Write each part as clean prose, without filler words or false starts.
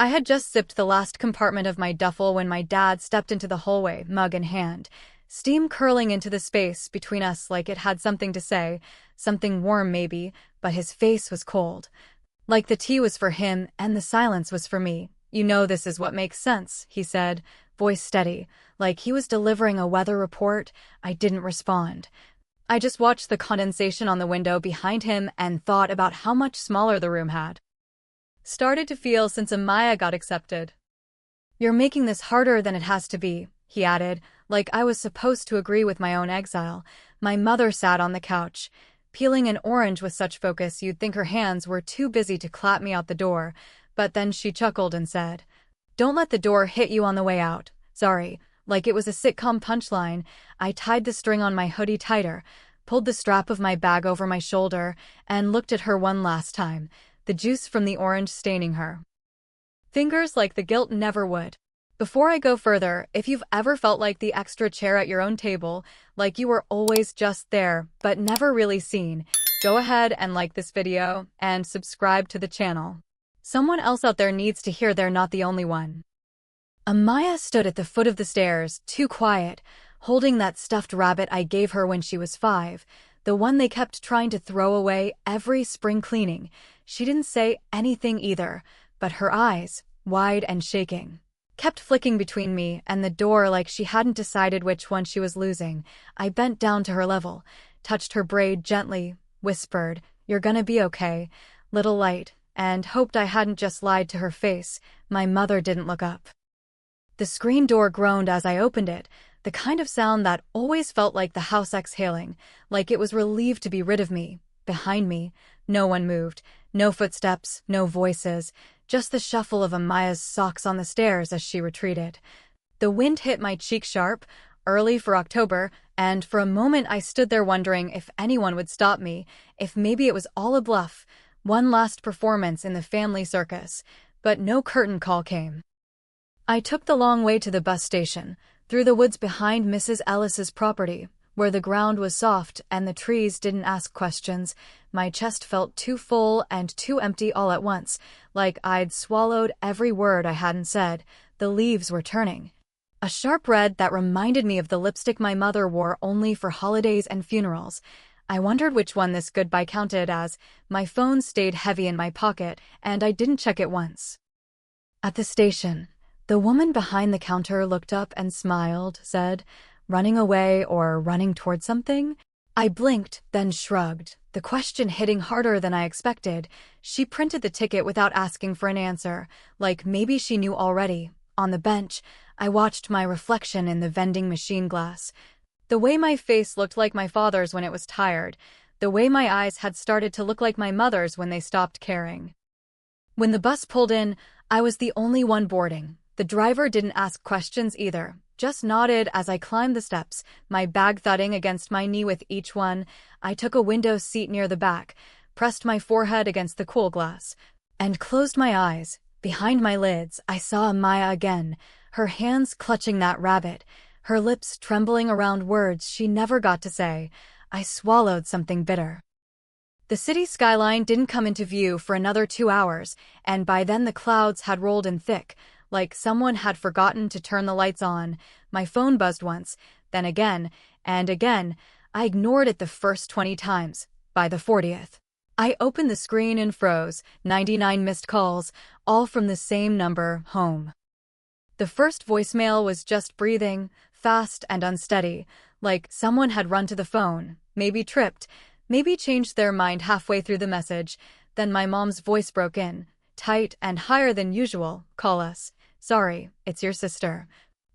I had just zipped the last compartment of my duffel when my dad stepped into the hallway, mug in hand, steam curling into the space between us like it had something to say, something warm maybe, but his face was cold. Like the tea was for him and the silence was for me. "You know this is what makes sense," he said, voice steady, like he was delivering a weather report. I didn't respond. I just watched the condensation on the window behind him and thought about how much smaller the room had started to feel since Amaya got accepted. "You're making this harder than it has to be," he added, like I was supposed to agree with my own exile. My mother sat on the couch, peeling an orange with such focus you'd think her hands were too busy to clap me out the door, but then she chuckled and said, "Don't let the door hit you on the way out." Sorry, like it was a sitcom punchline. I tied the string on my hoodie tighter, pulled the strap of my bag over my shoulder, and looked at her one last time, the juice from the orange staining her fingers like the guilt never would. Before I go further, if you've ever felt like the extra chair at your own table, like you were always just there, but never really seen, go ahead and like this video and subscribe to the channel. Someone else out there needs to hear they're not the only one. Amaya stood at the foot of the stairs, too quiet, holding that stuffed rabbit I gave her when she was 5, the one they kept trying to throw away every spring cleaning. She didn't say anything either, but her eyes, wide and shaking, kept flicking between me and the door like she hadn't decided which one she was losing. I bent down to her level, touched her braid gently, whispered, "You're gonna be okay, little light," and hoped I hadn't just lied to her face. My mother didn't look up. The screen door groaned as I opened it, the kind of sound that always felt like the house exhaling, like it was relieved to be rid of me. Behind me, no one moved, no footsteps, no voices, just the shuffle of Amaya's socks on the stairs as she retreated. The wind hit my cheek sharp, early for October, and for a moment I stood there wondering if anyone would stop me, if maybe it was all a bluff, one last performance in the family circus, but no curtain call came. I took the long way to the bus station, through the woods behind Mrs. Ellis's property, where the ground was soft and the trees didn't ask questions. My chest felt too full and too empty all at once, like I'd swallowed every word I hadn't said. The leaves were turning a sharp red that reminded me of the lipstick my mother wore only for holidays and funerals. I wondered which one this goodbye counted as. My phone stayed heavy in my pocket, and I didn't check it once. At the station, the woman behind the counter looked up and smiled, said, "Running away or running toward something?" I blinked, then shrugged, the question hitting harder than I expected. She printed the ticket without asking for an answer, like maybe she knew already. On the bench, I watched my reflection in the vending machine glass. The way my face looked like my father's when it was tired, the way my eyes had started to look like my mother's when they stopped caring. When the bus pulled in, I was the only one boarding. The driver didn't ask questions either, just nodded as I climbed the steps, my bag thudding against my knee with each one. I took a window seat near the back, pressed my forehead against the cool glass, and closed my eyes. Behind my lids, I saw Amaya again, her hands clutching that rabbit, her lips trembling around words she never got to say. I swallowed something bitter. The city skyline didn't come into view for another 2 hours, and by then the clouds had rolled in thick, like someone had forgotten to turn the lights on. My phone buzzed once, then again, and again. I ignored it the first 20 times. By the 40th, I opened the screen and froze. 99 missed calls, all from the same number, home. The first voicemail was just breathing, fast and unsteady, like someone had run to the phone, maybe tripped, maybe changed their mind halfway through the message. Then my mom's voice broke in, tight and higher than usual. "Call us. Sorry, it's your sister."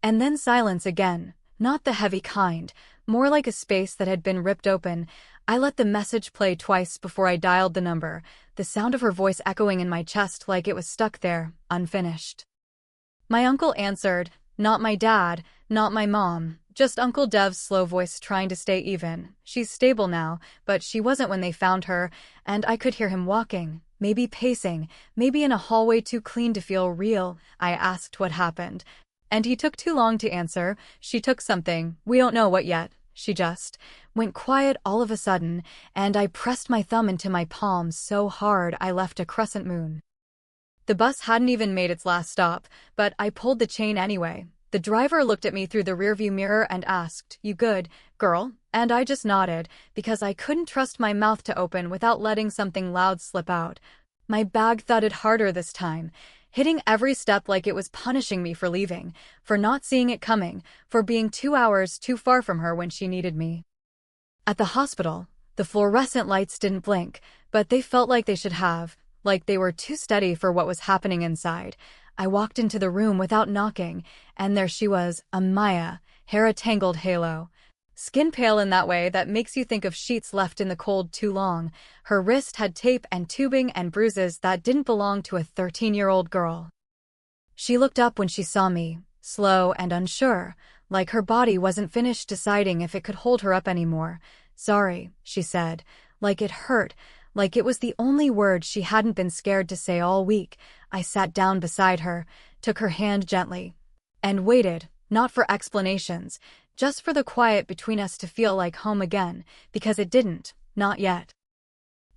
And then silence again, not the heavy kind, more like a space that had been ripped open. I let the message play twice before I dialed the number, the sound of her voice echoing in my chest like it was stuck there, unfinished. My uncle answered, not my dad, not my mom, just Uncle Dev's slow voice trying to stay even. "She's stable now, but she wasn't when they found her," and I could hear him walking, maybe pacing, maybe in a hallway too clean to feel real. I asked what happened, and he took too long to answer. "She took something, we don't know what yet." She just went quiet all of a sudden, and I pressed my thumb into my palm so hard I left a crescent moon. The bus hadn't even made its last stop, but I pulled the chain anyway. The driver looked at me through the rearview mirror and asked, "You good, girl?" And I just nodded, because I couldn't trust my mouth to open without letting something loud slip out. My bag thudded harder this time, hitting every step like it was punishing me for leaving, for not seeing it coming, for being 2 hours too far from her when she needed me. At the hospital, the fluorescent lights didn't blink, but they felt like they should have, like they were too steady for what was happening inside. I walked into the room without knocking, and there she was, Amaya, hair a tangled halo. Skin pale in that way that makes you think of sheets left in the cold too long. Her wrist had tape and tubing and bruises that didn't belong to a 13-year-old girl. She looked up when she saw me, slow and unsure, like her body wasn't finished deciding if it could hold her up anymore. "Sorry," she said, like it hurt, like it was the only word she hadn't been scared to say all week. I sat down beside her, took her hand gently, and waited, not for explanations, just for the quiet between us to feel like home again, because it didn't, not yet.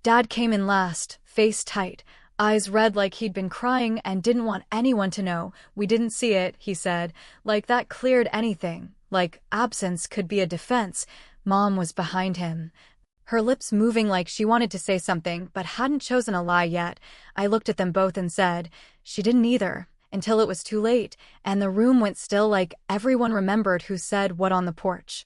Dad came in last, face tight, eyes red like he'd been crying and didn't want anyone to know. "We didn't see it," he said, like that cleared anything, like absence could be a defense. Mom was behind him, her lips moving like she wanted to say something but hadn't chosen a lie yet. I looked at them both and said, "She didn't either," until it was too late, and the room went still like everyone remembered who said what on the porch.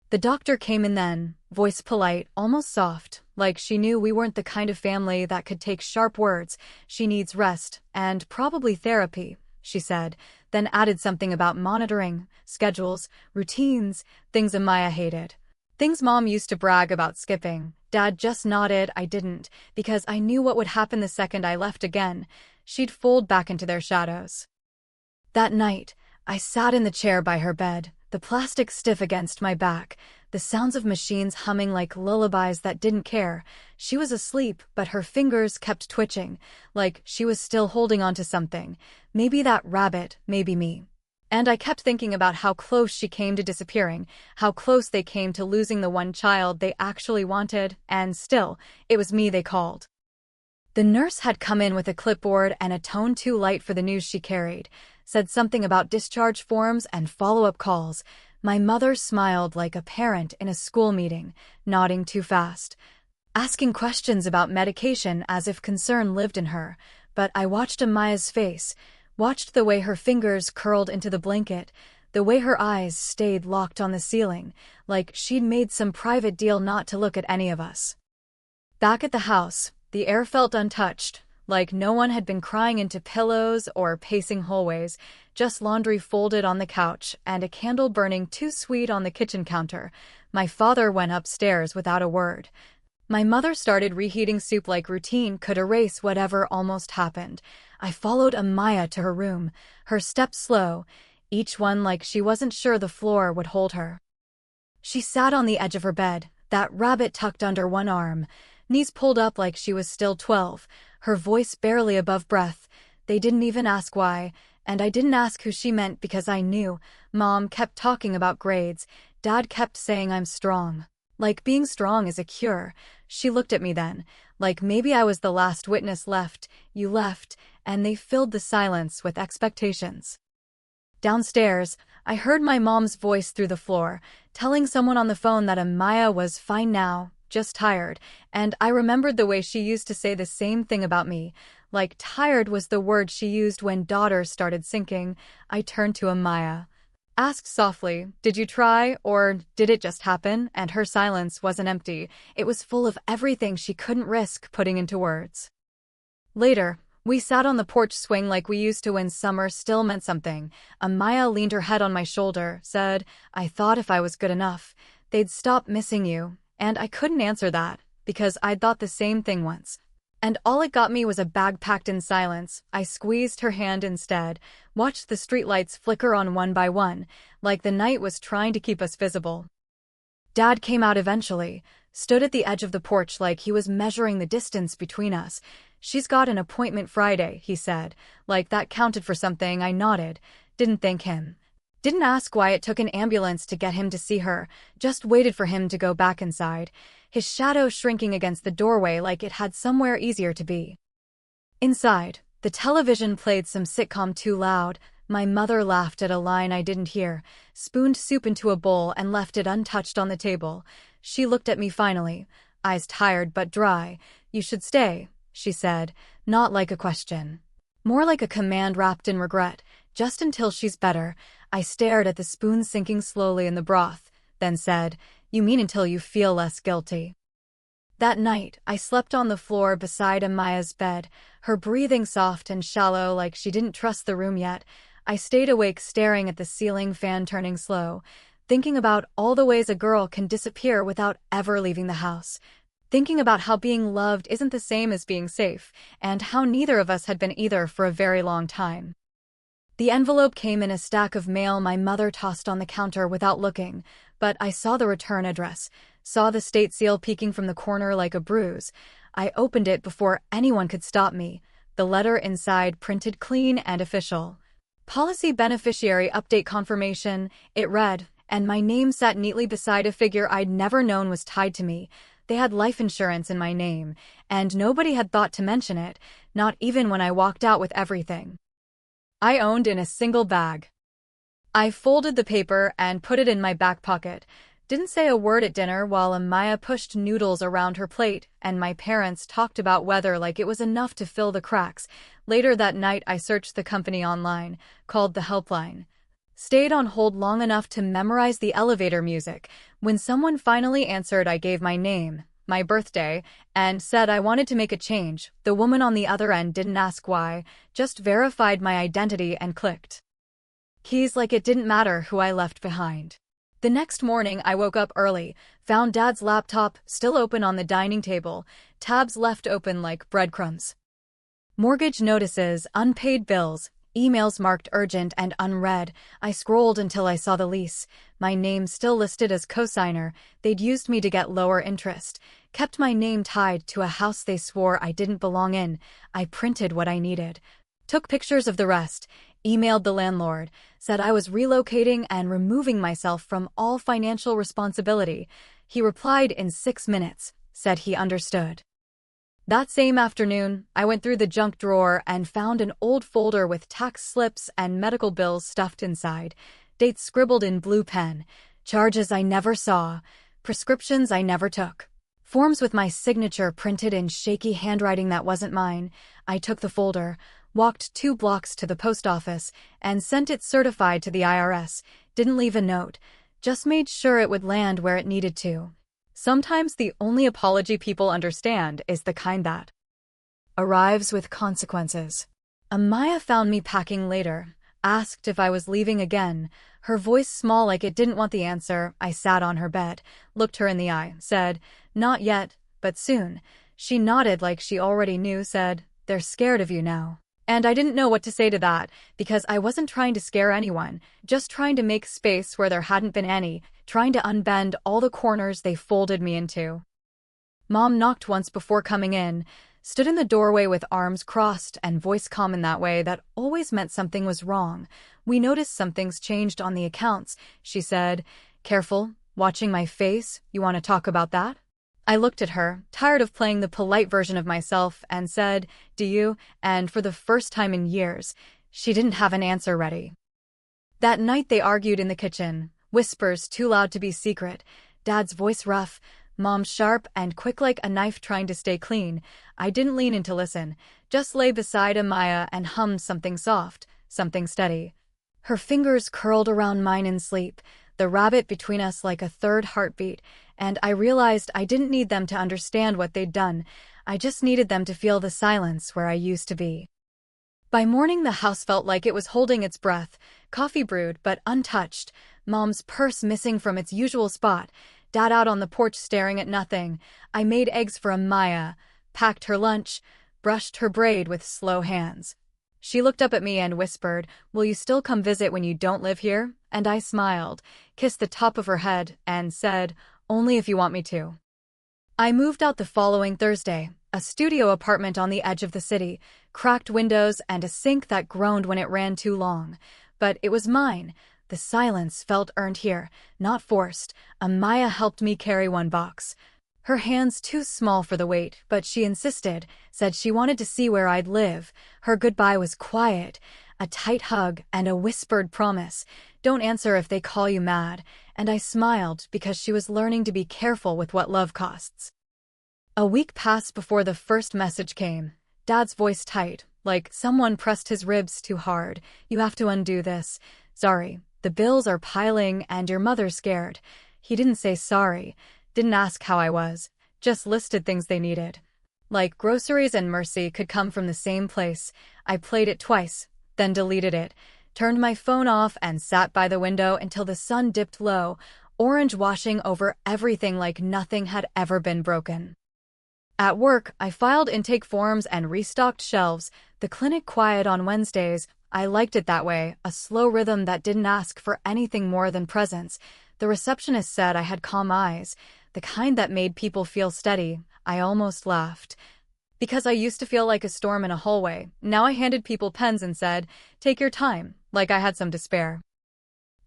The doctor came in then, voice polite, almost soft, like she knew we weren't the kind of family that could take sharp words. "She needs rest, and probably therapy," she said, then added something about monitoring, schedules, routines, things Amaya hated. Things Mom used to brag about skipping. Dad just nodded. I didn't, because I knew what would happen the second I left again. She'd fold back into their shadows. That night, I sat in the chair by her bed, the plastic stiff against my back, the sounds of machines humming like lullabies that didn't care. She was asleep, but her fingers kept twitching, like she was still holding on to something. Maybe that rabbit, maybe me. And I kept thinking about how close she came to disappearing, how close they came to losing the one child they actually wanted, and still, it was me they called. The nurse had come in with a clipboard and a tone too light for the news she carried, said something about discharge forms and follow-up calls. My mother smiled like a parent in a school meeting, nodding too fast, asking questions about medication as if concern lived in her. But I watched Amaya's face, watched the way her fingers curled into the blanket, the way her eyes stayed locked on the ceiling, like she'd made some private deal not to look at any of us. Back at the house, the air felt untouched, like no one had been crying into pillows or pacing hallways, just laundry folded on the couch and a candle burning too sweet on the kitchen counter. My father went upstairs without a word. My mother started reheating soup like routine could erase whatever almost happened. I followed Amaya to her room, her steps slow, each one like she wasn't sure the floor would hold her. She sat on the edge of her bed, that rabbit tucked under one arm, knees pulled up like she was still 12, her voice barely above breath. They didn't even ask why, and I didn't ask who she meant because I knew. Mom kept talking about grades. Dad kept saying I'm strong. Like being strong is a cure. She looked at me then, like maybe I was the last witness left. You left, and they filled the silence with expectations. Downstairs, I heard my mom's voice through the floor, telling someone on the phone that Amaya was fine now, just tired, and I remembered the way she used to say the same thing about me, like tired was the word she used when daughter started sinking. I turned to Amaya, asked softly, "Did you try, or did it just happen?" And her silence wasn't empty, it was full of everything she couldn't risk putting into words. Later, we sat on the porch swing like we used to when summer still meant something. Amaya leaned her head on my shoulder, said, "I thought if I was good enough, they'd stop missing you," and I couldn't answer that, because I'd thought the same thing once. And all it got me was a bag packed in silence. I squeezed her hand instead, watched the streetlights flicker on one by one, like the night was trying to keep us visible. Dad came out eventually, stood at the edge of the porch like he was measuring the distance between us. "She's got an appointment Friday," he said, like that counted for something. I nodded, didn't thank him. Didn't ask why it took an ambulance to get him to see her, just waited for him to go back inside, his shadow shrinking against the doorway like it had somewhere easier to be. Inside, the The television played some sitcom too loud. My mother laughed at a line I didn't hear, spooned soup into a bowl and left it untouched on the table. She looked at me finally, eyes tired but dry. "You should stay," she said, not like a question. More like a command wrapped in regret. "Just until she's better." I stared at the spoon sinking slowly in the broth, then said, "You mean until you feel less guilty?" That night, I slept on the floor beside Amaya's bed, her breathing soft and shallow like she didn't trust the room yet. I stayed awake staring at the ceiling fan turning slow, thinking about all the ways a girl can disappear without ever leaving the house. Thinking about how being loved isn't the same as being safe, and how neither of us had been either for a very long time. The envelope came in a stack of mail my mother tossed on the counter without looking, but I saw the return address, saw the state seal peeking from the corner like a bruise. I opened it before anyone could stop me. The letter inside printed clean and official. "Policy beneficiary update confirmation," it read, and my name sat neatly beside a figure I'd never known was tied to me. They had life insurance in my name, and nobody had thought to mention it, not even when I walked out with everything I owned in a single bag. I folded the paper and put it in my back pocket. Didn't say a word at dinner while Amaya pushed noodles around her plate, and my parents talked about weather like it was enough to fill the cracks. Later that night, I searched the company online, called the helpline. Stayed on hold long enough to memorize the elevator music. When someone finally answered, I gave my name, my birthday, and said I wanted to make a change. The woman on the other end didn't ask why, just verified my identity and clicked keys like it didn't matter who I left behind. The next morning, I woke up early, found Dad's laptop still open on the dining table, tabs left open like breadcrumbs. Mortgage notices, unpaid bills, emails marked urgent and unread. I scrolled until I saw the lease. My name still listed as cosigner. They'd used me to get lower interest. Kept my name tied to a house they swore I didn't belong in. I printed what I needed. Took pictures of the rest. Emailed the landlord. Said I was relocating and removing myself from all financial responsibility. He replied in 6 minutes. Said he understood. That same afternoon, I went through the junk drawer and found an old folder with tax slips and medical bills stuffed inside, dates scribbled in blue pen, charges I never saw, prescriptions I never took, forms with my signature printed in shaky handwriting that wasn't mine. I took the folder, walked 2 blocks to the post office, and sent it certified to the IRS. Didn't leave a note, just made sure it would land where it needed to. Sometimes the only apology people understand is the kind that arrives with consequences. Amaya found me packing later, asked if I was leaving again, her voice small like it didn't want the answer. I sat on her bed, looked her in the eye, said, "Not yet, but soon." She nodded like she already knew, said, "They're scared of you now." And I didn't know what to say to that, because I wasn't trying to scare anyone, just trying to make space where there hadn't been any, trying to unbend all the corners they folded me into. Mom knocked once before coming in, stood in the doorway with arms crossed and voice calm in that way that always meant something was wrong. "We noticed something's changed on the accounts," she said. "Careful, watching my face, you want to talk about that?" I looked at her, tired of playing the polite version of myself, and said, "Do you?" And for the first time in years, she didn't have an answer ready. That night they argued in the kitchen, whispers too loud to be secret, Dad's voice rough, Mom sharp and quick like a knife trying to stay clean. I didn't lean in to listen, just lay beside Amaya and hummed something soft, something steady. Her fingers curled around mine in sleep, the rabbit between us like a third heartbeat, and I realized I didn't need them to understand what they'd done. I just needed them to feel the silence where I used to be. By morning, the house felt like it was holding its breath, coffee brewed but untouched, Mom's purse missing from its usual spot, Dad out on the porch staring at nothing. I made eggs for Amaya, packed her lunch, brushed her braid with slow hands. She looked up at me and whispered, "Will you still come visit when you don't live here?" And I smiled, kissed the top of her head, and said, "Only if you want me to." I moved out the following Thursday, a studio apartment on the edge of the city, cracked windows and a sink that groaned when it ran too long. But it was mine. The silence felt earned here, not forced. Amaya helped me carry 1 box. Her hands too small for the weight, but she insisted, said she wanted to see where I'd live. Her goodbye was quiet, a tight hug and a whispered promise, "Don't answer if they call you mad," and I smiled because she was learning to be careful with what love costs. A week passed before the first message came. Dad's voice tight, like someone pressed his ribs too hard. "You have to undo this. Sorry, the bills are piling and your mother's scared." He didn't say sorry, didn't ask how I was, just listed things they needed. Like groceries and mercy could come from the same place. I played it twice, then deleted it, turned my phone off and sat by the window until the sun dipped low, orange washing over everything like nothing had ever been broken. At work, I filed intake forms and restocked shelves, the clinic quiet on Wednesdays. I liked it that way, a slow rhythm that didn't ask for anything more than presence. The receptionist said I had calm eyes, the kind that made people feel steady. I almost laughed. Because I used to feel like a storm in a hallway, now I handed people pens and said, "Take your time," like I had some to spare.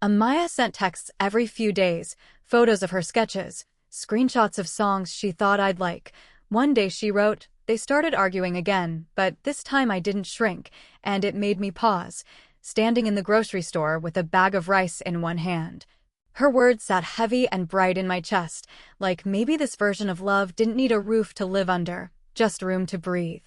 Amaya sent texts every few days, photos of her sketches, screenshots of songs she thought I'd like. One day she wrote, "They started arguing again, but this time I didn't shrink," and it made me pause, standing in the grocery store with a bag of rice in one hand. Her words sat heavy and bright in my chest, like maybe this version of love didn't need a roof to live under, just room to breathe.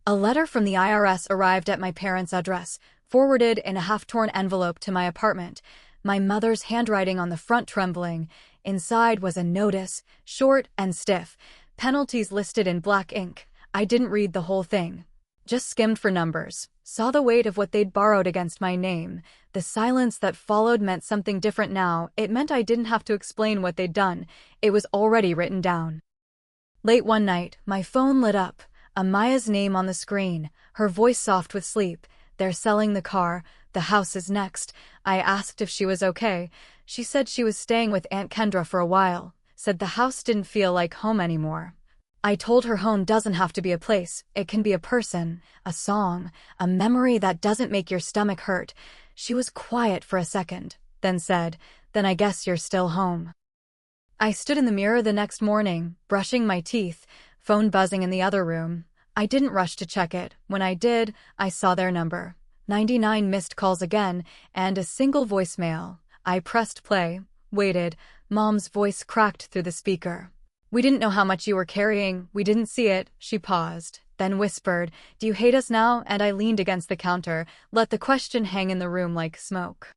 A letter from the IRS arrived at my parents' address, forwarded in a half-torn envelope to my apartment, my mother's handwriting on the front trembling. Inside was a notice, short and stiff, penalties listed in black ink. I didn't read the whole thing, just skimmed for numbers, saw the weight of what they'd borrowed against my name. The silence that followed meant something different now. It meant I didn't have to explain what they'd done. It was already written down. Late one night, my phone lit up, Amaya's name on the screen, her voice soft with sleep. "They're selling the car. The house is next." I asked if she was okay. She said she was staying with Aunt Kendra for a while, said the house didn't feel like home anymore. I told her home doesn't have to be a place, it can be a person, a song, a memory that doesn't make your stomach hurt. She was quiet for a second, then said, "Then I guess you're still home." I stood in the mirror the next morning, brushing my teeth, phone buzzing in the other room. I didn't rush to check it. When I did, I saw their number. 99 missed calls again, and a single voicemail. I pressed play, waited. Mom's voice cracked through the speaker. "We didn't know how much you were carrying. We didn't see it." She paused, then whispered, "Do you hate us now?" And I leaned against the counter, let the question hang in the room like smoke.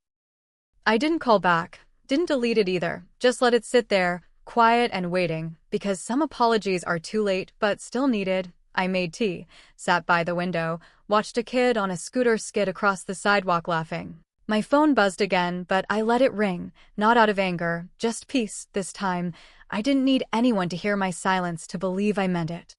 I didn't call back, didn't delete it either, just let it sit there, quiet and waiting, because some apologies are too late but still needed. I made tea, sat by the window, watched a kid on a scooter skid across the sidewalk laughing. My phone buzzed again, but I let it ring, not out of anger, just peace this time. I didn't need anyone to hear my silence to believe I meant it.